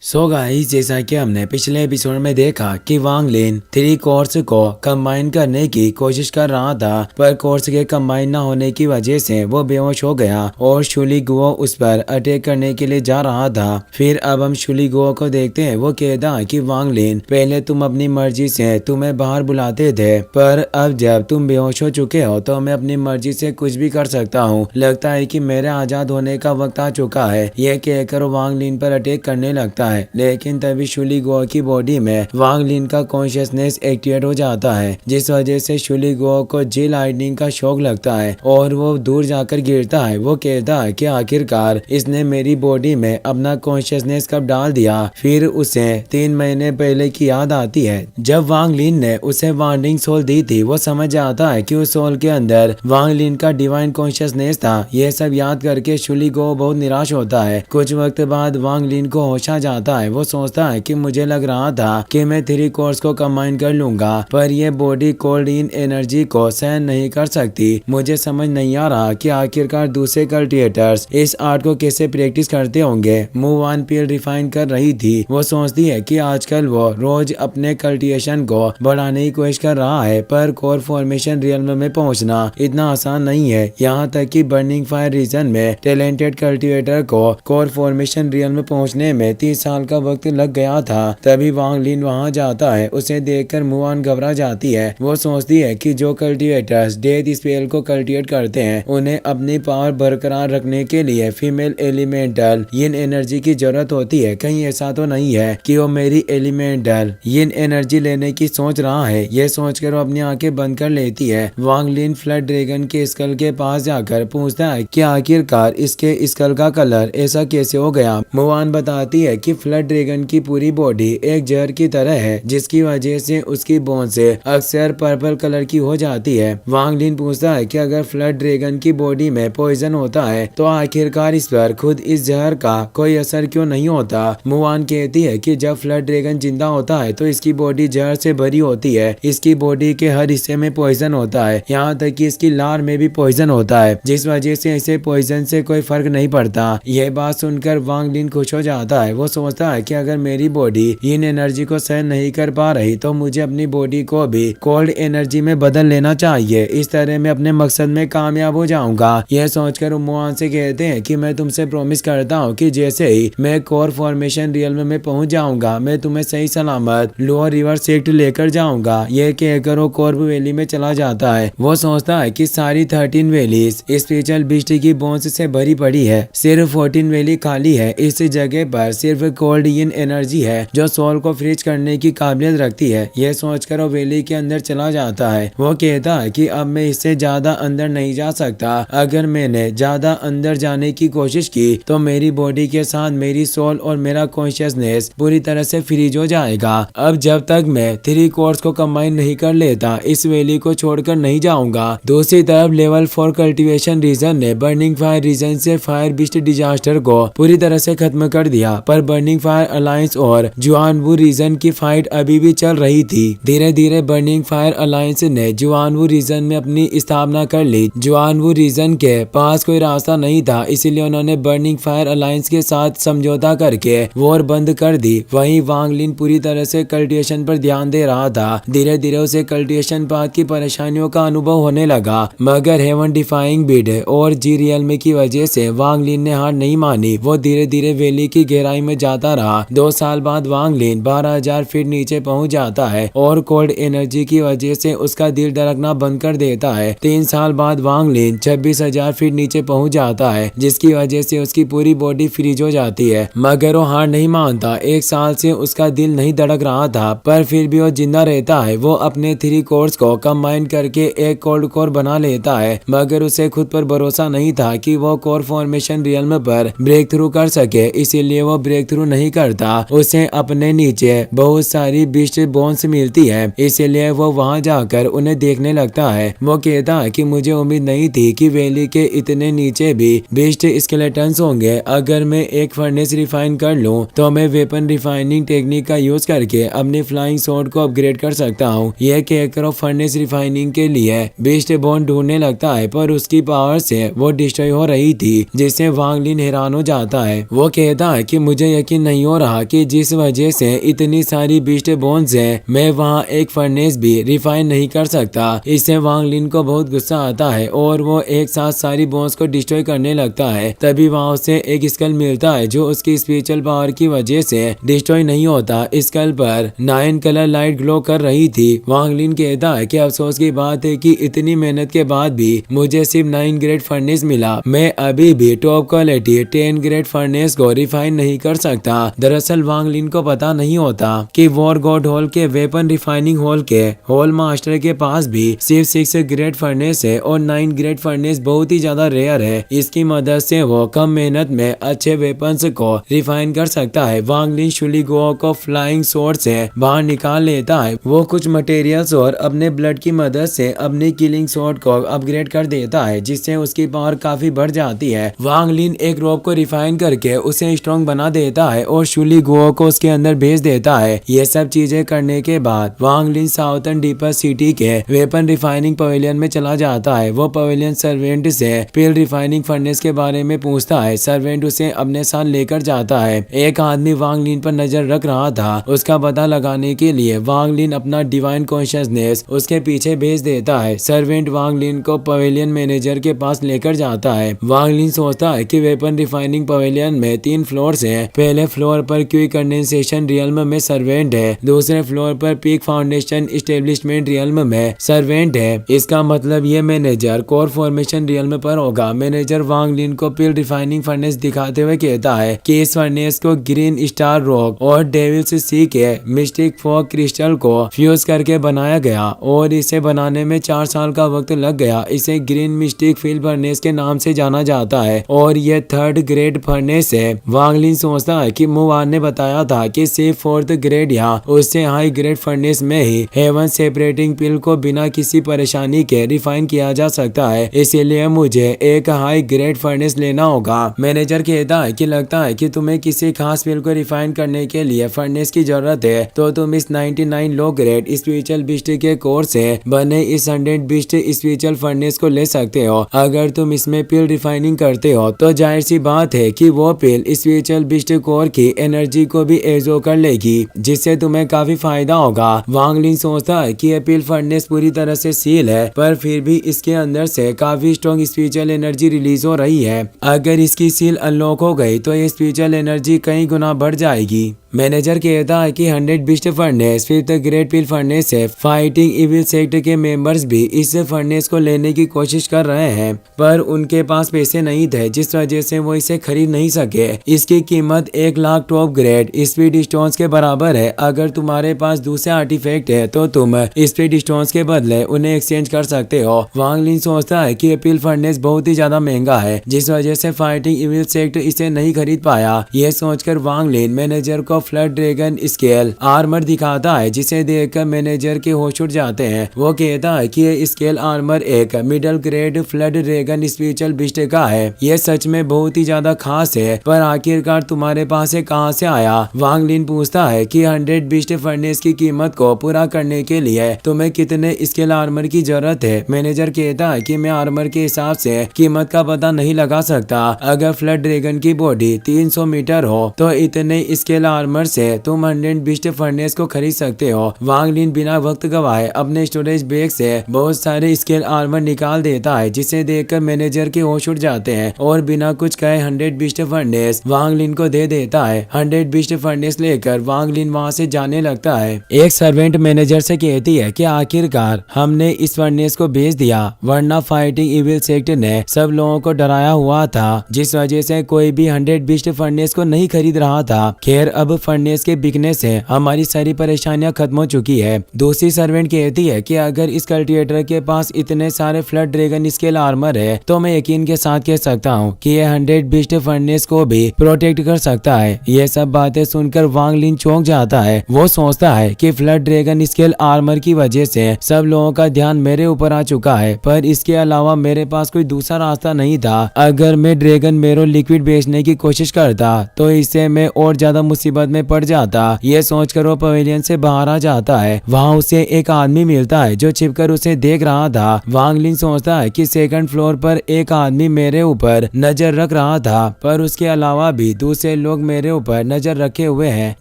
So guys, जैसा कि हमने पिछले एपिसोड में देखा कि वांग लिन 3 कोर्स को कंबाइन करने की कोशिश कर रहा था, पर कोर्स के कंबाइन न होने की वजह से वो बेहोश हो गया और शुली गुओ उस पर अटैक करने के लिए जा रहा था। फिर अब हम शुली गुओ को देखते हैं। वो कहता कि वांग लिन, पहले तुम अपनी मर्जी से तुम्हें बाहर बुलाते थे, पर अब जब तुम बेहोश हो चुके हो तो मैं अपनी मर्जी से कुछ भी कर सकता हूँ। लगता है कि मेरे आजाद होने का वक्त आ चुका है। यह कहकर वांग लिन पर अटैक करने लगता है, लेकिन तभी शुली गुओ की बॉडी में वांग लिन का कॉन्शियसनेस एक्टिवेट हो जाता है, जिस वजह से शुली गुओ को जी लाइटनिंग का शौक लगता है और वो दूर जाकर गिरता है। वो कहता है कि आखिरकार इसने मेरी बॉडी में अपना कॉन्शियसनेस कब डाल दिया। फिर उसे 3 महीने पहले की याद आती है, जब वांग लिन ने उसे वांडिंग सोल दी थी। वो समझ जाता है कि उस सोल के अंदर वांग लिन का डिवाइन कॉन्शियसनेस था। यह सब याद करके शुली गुओ बहुत निराश होता है। कुछ वक्त बाद वांग लिन को होश आ जाता है। वो सोचता है कि मुझे लग रहा था कि मैं 3 कोर्स को कंबाइन कर लूंगा, पर यह बॉडी कोल्ड इन एनर्जी को सहन नहीं कर सकती। मुझे समझ नहीं आ रहा कि आखिरकार दूसरे कल्टिवेटर्स इस आर्ट को कैसे प्रैक्टिस करते होंगे। मूव ऑन पील रिफाइन कर रही थी। वो सोचती है कि आजकल वो रोज अपने कल्टिवेशन को बढ़ाने की कोशिश कर रहा है, पर कोर फॉर्मेशन रियल्म में पहुंचना इतना आसान नहीं है। यहाँ तक कि बर्निंग फायर रीजन में टैलेंटेड कल्टिवेटर को कोर फॉर्मेशन रियल में पहुंचने में 30 साल का वक्त लग गया था। तभी वांग लिन वहां जाता है। उसे देखकर मुआन घबरा जाती है। वो सोचती है कि जो कल्टिवेटर्स डेथ स्पेल को कल्टिवेट करते हैं, उन्हें अपनी पावर बरकरार रखने के लिए फीमेल एलिमेंटल यिन एनर्जी की जरूरत होती है। कहीं ऐसा तो नहीं है कि वो मेरी एलिमेंटल यिन एनर्जी लेने की सोच रहा है। ये सोचकर वो अपनी आंखें बंद कर लेती है। वांग लिन फ्लड ड्रैगन के स्कल के पास जाकर पूछता है कि आखिरकार इसके स्कल का कलर ऐसा कैसे हो गया। मुआन बताती है कि फ्लड ड्रैगन की पूरी बॉडी एक जहर की तरह है, जिसकी वजह से उसकी बोन से अक्सर पर्पल कलर की हो जाती है। वांग लिन पूछता है कि अगर फ्लड ड्रैगन की बॉडी में पॉइजन होता है तो आखिरकार इस पर खुद इस जहर का कोई असर क्यों नहीं होता। मुआन कहती है कि जब फ्लड ड्रैगन जिंदा होता है तो इसकी बॉडी जहर से भरी होती है। इसकी बॉडी के हर हिस्से में पॉइजन होता है, यहाँ तक कि इसकी लार में भी पॉइजन होता है, जिस वजह से इसे पॉइजन से कोई फर्क नहीं पड़ता। यह बात सुनकर वांग लिन खुश हो जाता है। वो सोचता है कि अगर मेरी बॉडी इन एनर्जी को सहन नहीं कर पा रही तो मुझे अपनी बॉडी को भी कोल्ड एनर्जी में बदल लेना चाहिए। इस तरह मैं अपने मकसद में कामयाब हो जाऊंगा। यह सोचकर मुआन से कहते हैं कि मैं तुमसे प्रॉमिस करता हूँ कि जैसे ही मैं कोर फॉर्मेशन रियल्म में पहुंच जाऊंगा, मैं तुम्हें सही सलामत लोअर रिवर सेक्ट लेकर जाऊंगा। यह कहकर वो कोर्ब वैली में चला जाता है। वो सोचता है कि सारी 13 वैलीज स्पिरिचुअल बीस्ट की बोन्स से भरी पड़ी है, सिर्फ 14 वैली खाली है। इस जगह पर सिर्फ कोल्ड इन एनर्जी है जो सोल को फ्रीज करने की काबिलियत रखती है। यह सोचकर वो वैली के अंदर चला जाता है। वो कहता है कि अब मैं इससे ज्यादा अंदर नहीं जा सकता। अगर मैंने ज्यादा अंदर जाने की कोशिश की तो मेरी बॉडी के साथ मेरी सोल और मेरा कॉन्शियसनेस पूरी तरह से फ्रीज हो जाएगा। अब जब तक मैं 3 कोर्स को कंबाइन नहीं कर लेता, इस वैली को छोड़कर नहीं जाऊंगा। दूसरी तरफ लेवल 4 कल्टिवेशन रीजन ने बर्निंग फायर रीजन से फायर बीस्ट डिजास्टर को पूरी तरह से खत्म कर दिया, पर बर्निंग फायर अलायंस और जुआनवू रीजन की फाइट अभी भी चल रही थी। धीरे धीरे बर्निंग फायर अलायंस ने जुआनवू रीजन में अपनी स्थापना कर ली। जुआनवू रीजन के पास कोई रास्ता नहीं था, इसीलिए उन्होंने बर्निंग फायर अलायंस के साथ समझौता करके वॉर बंद कर दी। वहीं वांग लिन पूरी तरह से कल्टिवेशन पर ध्यान दे रहा था। धीरे धीरे उसे कल्टिवेशन पाथ की परेशानियों का अनुभव होने लगा, मगर हेवन डिफाइंग बिड और जी रियल्म की वजह से वांग लिन ने हार नहीं मानी। वो धीरे धीरे वैली की गहराई में जाता रहा। 2 साल बाद वांग लिन 12,000 फीट नीचे पहुंच जाता है और कोल्ड एनर्जी की वजह से उसका दिल धड़कना बंद कर देता है। 3 साल बाद वांग लिन 26,000 फीट नीचे पहुंच जाता है, जिसकी वजह से उसकी पूरी बॉडी फ्रीज हो जाती है, मगर वो हार नहीं मानता। 1 साल से उसका दिल नहीं धड़क रहा था, पर फिर भी वो जिंदा रहता है। वो अपने 3 कोर्स को कंबाइन करके एक कोल्ड कोर बना लेता है, मगर उसे खुद पर भरोसा नहीं था कि वो कोर फॉर्मेशन रियल्म पर ब्रेक थ्रू कर सके, इसीलिए वो ब्रेक थ्रू नहीं करता। उसे अपने नीचे बहुत सारी बीस्ट बोन्स मिलती है, इसीलिए वो वहां जाकर उन्हें देखने लगता है। वो कहता है कि मुझे उम्मीद नहीं थी कि वैली के इतने नीचे भी बीस्ट स्केलेटन्स होंगे। अगर मैं एक फर्नेस रिफाइन कर लूं तो मैं वेपन रिफाइनिंग टेक्निक का यूज करके अपनी फ्लाइंग स्वॉर्ड को अपग्रेड कर सकता हूँ। यह कहकर वो फर्नेस रिफाइनिंग के लिए बीस्ट बोन ढूंढने लगता है, पर उसकी पावर से वो डिस्ट्रॉय हो रही थी, जिससे वांग लिन हैरान हो जाता है। वो कहता है कि मुझे यकीन यकीन नहीं हो रहा कि जिस वजह से इतनी सारी बीस्ट बोन्स है मैं वहाँ एक फर्नेस भी रिफाइन नहीं कर सकता। इससे वांग लिन को बहुत गुस्सा आता है और वो एक साथ सारी बोन्स को डिस्ट्रॉय करने लगता है। तभी वहाँ उसे एक स्कल मिलता है जो उसकी स्पिरिचुअल पावर की वजह से डिस्ट्रॉय नहीं होता। स्कल पर 9 कलर लाइट ग्लो कर रही थी। वांग लिन कहता है कि अफसोस की बात है कि इतनी मेहनत के बाद भी मुझे सिर्फ 9 ग्रेड फर्नेस मिला। मैं अभी भी टॉप क्वालिटी 10 ग्रेड फर्नेस को रिफाइन नहीं कर सकता। दरअसल वांग लिन को पता नहीं होता कि वॉर गॉड हॉल के वेपन रिफाइनिंग हॉल के हॉल मास्टर के पास भी सिर्फ 6 ग्रेड फर्नेस है और 9 ग्रेड फर्नेस बहुत ही ज्यादा रेयर है। इसकी मदद से वो कम मेहनत में अच्छे वेपन्स को रिफाइन कर सकता है। वांग लिन शुली गुओ को फ्लाइंग स्वॉर्ड से बाहर निकाल लेता है। वो कुछ मटेरियल्स और अपने ब्लड की मदद से अपनी किलिंग स्वॉर्ड को अपग्रेड कर देता है जिससे उसकी पावर काफी बढ़ जाती है। वांग लिन एक रोप को रिफाइन करके उसे स्ट्रॉन्ग बना देता है और शुली गुओ को उसके अंदर भेज देता है। ये सब चीजें करने के बाद वांग लिन साउथर्न डीपर सिटी के वेपन रिफाइनिंग पवेलियन में चला जाता है। वो पवेलियन सर्वेंट से पिल रिफाइनिंग फर्नेस के बारे में पूछता है। सर्वेंट उसे अपने साथ लेकर जाता है। एक आदमी वांग लिन पर नजर रख रहा था। उसका पता लगाने के लिए वांग लिन अपना डिवाइन कॉन्शियसनेस उसके पीछे भेज देता है। सर्वेंट वांग लिन को पवेलियन मैनेजर के पास लेकर जाता है। वांग लिन सोचता है कि वेपन रिफाइनिंग पवेलियन में 3 फ्लोर्स हैं। पहले फ्लोर पर क्विक कंडेंसेशन रियल्म में सर्वेंट है। दूसरे फ्लोर पर पीक फाउंडेशन एस्टेब्लिशमेंट रियल्म में सर्वेंट है। इसका मतलब ये मैनेजर कोर फॉर्मेशन रियल्म पर होगा। मैनेजर वांग लिन को पिल रिफाइनिंग फर्नेस दिखाते हुए कहता है कि इस फर्नेस को ग्रीन स्टार रॉक और डेविल्स सी के मिस्टिक फॉग क्रिस्टल को फ्यूज करके बनाया गया और इसे बनाने में 4 साल का वक्त लग गया। इसे ग्रीन मिस्टिक फील्ड फर्नेस के नाम से जाना जाता है और ये 3rd ग्रेड फर्नेस है। वांग लिन सोचता है कि मुवान ने बताया था कि सिर्फ 4th ग्रेड या उससे हाई ग्रेड फर्नेस में ही हेवन सेपरेटिंग पिल को बिना किसी परेशानी के रिफाइन किया जा सकता है। इसीलिए मुझे एक हाई ग्रेड फर्नेस लेना होगा। मैनेजर कहता है कि लगता है कि तुम्हें किसी खास पिल को रिफाइन करने के लिए फर्नेस की जरूरत है तो तुम इस 99 लो ग्रेड स्पिरिचुअल बीस्ट के कोर से बने इस 100 बीस्ट स्पिरिचुअल फर्नेस को ले सकते हो। अगर तुम इसमें पिल रिफाइनिंग करते हो तो जाहिर सी बात है कि वो पिल स्पिरिचुअल बीस्ट कोर की एनर्जी को भी एब्जॉर्ब कर लेगी जिससे तुम्हें काफी फायदा होगा। वांग लिन सोचता है कि ये पिल फर्नेस पूरी तरह से सील है पर फिर भी इसके अंदर से काफी स्ट्रॉन्ग स्पिरिचुअल एनर्जी रिलीज हो रही है। अगर इसकी सील अनलॉक हो गई तो ये स्पिरिचुअल एनर्जी कई गुना बढ़ जाएगी। मैनेजर कहता है कि 100 बीस्ट फर्नेस 5th ग्रेड पिल फर्नेस है। फाइटिंग इविल सेक्ट के मेंबर्स भी इस फर्नेस को लेने की कोशिश कर रहे हैं पर उनके पास पैसे नहीं थे जिस वजह से वो इसे खरीद नहीं सके। इसकी कीमत 1 lakh top grade speed stones के बराबर है। अगर तुम्हारे पास दूसरे आर्टिफैक्ट है तो तुम स्पीड स्टोन्स के बदले उन्हें एक्सचेंज कर सकते हो। वांग लिन सोचता है कि पिल फर्नेस बहुत ही ज्यादा महंगा है जिस वजह से फाइटिंग इविल सेक्ट इसे नहीं खरीद पाया। ये सोचकर वांग लिन मैनेजर को फ्लड ड्रैगन स्केल आर्मर दिखाता है जिसे देखकर मैनेजर के होश उड़ जाते हैं। वो कहता है कि ये स्केल आर्मर एक middle grade flood dragon spiritual beast का है। ये सच में बहुत ही ज्यादा खास है पर आखिरकार तुम्हारे पास ये कहां से आया? वांग लिन पूछता है कि 100 बीस्ट फर्नेस की कीमत को पूरा करने के लिए तुम्हें कितने स्केल आर्मर की जरूरत है? मैनेजर कहता है कि मैं आर्मर के हिसाब से कीमत का पता नहीं लगा सकता। अगर फ्लड ड्रैगन की बॉडी 300 मीटर हो तो इतने स्केल आर्मर से तुम 100 बीस्ट फर्नेस को खरीद सकते हो। वांग लिन बिना वक्त गवाए अपने स्टोरेज बैग से बहुत सारे स्केल आर्मर निकाल देता है जिसे देखकर मैनेजर के होश उड़ जाते हैं और बिना कुछ कहे 100 बीस्ट फर्नेस वांग लिन को दे देता है। 100 बीस्ट फर्नेस लेकर वांग लिन वहाँ से जाने लगता है। एक सर्वेंट मैनेजर से कहती है कि आखिरकार हमने इस फर्नेस को बेच दिया वरना फाइटिंग इविल सेक्ट ने सब लोगों को डराया हुआ था जिस वजह से कोई भी 100 बीस्ट फर्नेस को नहीं खरीद रहा था। खैर अब फर्नेस के बिकने से हमारी सारी परेशानियां खत्म हो चुकी है। दूसरी सर्वेंट कहती है कि अगर इस कल्टिवेटर के पास इतने सारे फ्लड ड्रैगन स्केल आर्मर है तो मैं यकीन के साथ कह सकता हूँ कि ये 100 बीस्ट फर्नेस को भी प्रोटेक्ट कर सकता है। ये सब बातें सुनकर वांग लिन चौंक जाता है। वो सोचता है कि फ्लड ड्रैगन स्केल आर्मर की वजह से सब लोगों का ध्यान मेरे ऊपर आ चुका है पर इसके अलावा मेरे पास कोई दूसरा रास्ता नहीं था। अगर मैं ड्रैगन मेरो लिक्विड बेचने की कोशिश करता तो इससे मैं और ज्यादा मुसीबत मुसीबत में पड़ जाता। ये सोचकर वो पवेलियन से बाहर आ जाता है। वहाँ उसे एक आदमी मिलता है जो छिपकर उसे देख रहा था। वांग लिन सोचता है कि सेकंड फ्लोर पर एक आदमी मेरे ऊपर नजर रख रहा था, पर उसके अलावा भी दूसरे लोग मेरे ऊपर नजर रखे हुए हैं,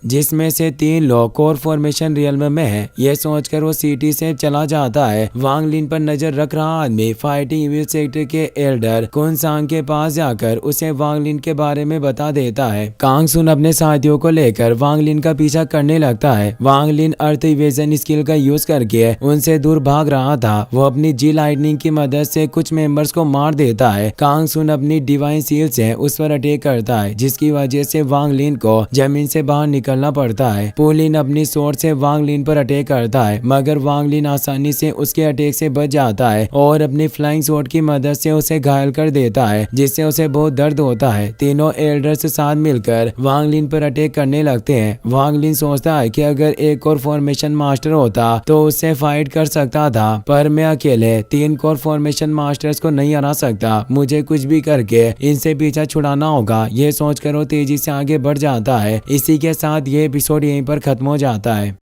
जिसमें से 3 लोग कोर फॉर्मेशन रियल्म में हैं। ये सोचकर वो सिटी से चला जाता है। वांग लिन पर नजर रख रहा आदमी फाइटिंग इविल सेक्टर के एल्डर कुन सांग के पास जाकर उसे वांग लिन के बारे में बता देता है। कांग सुन अपने साथियों को लेकर वांग लिन का पीछा करने लगता है। वांग लिन अर्थ इवेजन स्किल का यूज करके उनसे दूर भाग रहा था। वो अपनी जी लाइटनिंग की मदद से कुछ मेंबर्स को मार देता है। कांग सुन अपनी डिवाइन सील से उस पर अटैक करता है, जिसकी वजह से वांग लिन को जमीन से बाहर निकलना पड़ता है। पुलिन अपनी स्वॉर्ड से वांग लिन पर अटैक करता है, मगर वांग लिन आसानी से उसके अटैक से बच जाता है और अपनी फ्लाइंग स्वॉर्ड की मदद से उसे घायल कर देता है, जिससे उसे बहुत दर्द होता है। तीनों एल्डर्स साथ मिलकर वांग लिन पर अटैक करने लगते हैं। वांग लिन सोचता है कि अगर एक और फॉर्मेशन मास्टर होता तो उससे फाइट कर सकता था, पर मैं अकेले 3 कोर फॉर्मेशन मास्टर्स को नहीं हरा सकता। मुझे कुछ भी करके इनसे पीछा छुड़ाना होगा। ये सोचकर वो तेजी से आगे बढ़ जाता है। इसी के साथ ये एपिसोड यहीं पर खत्म हो जाता है।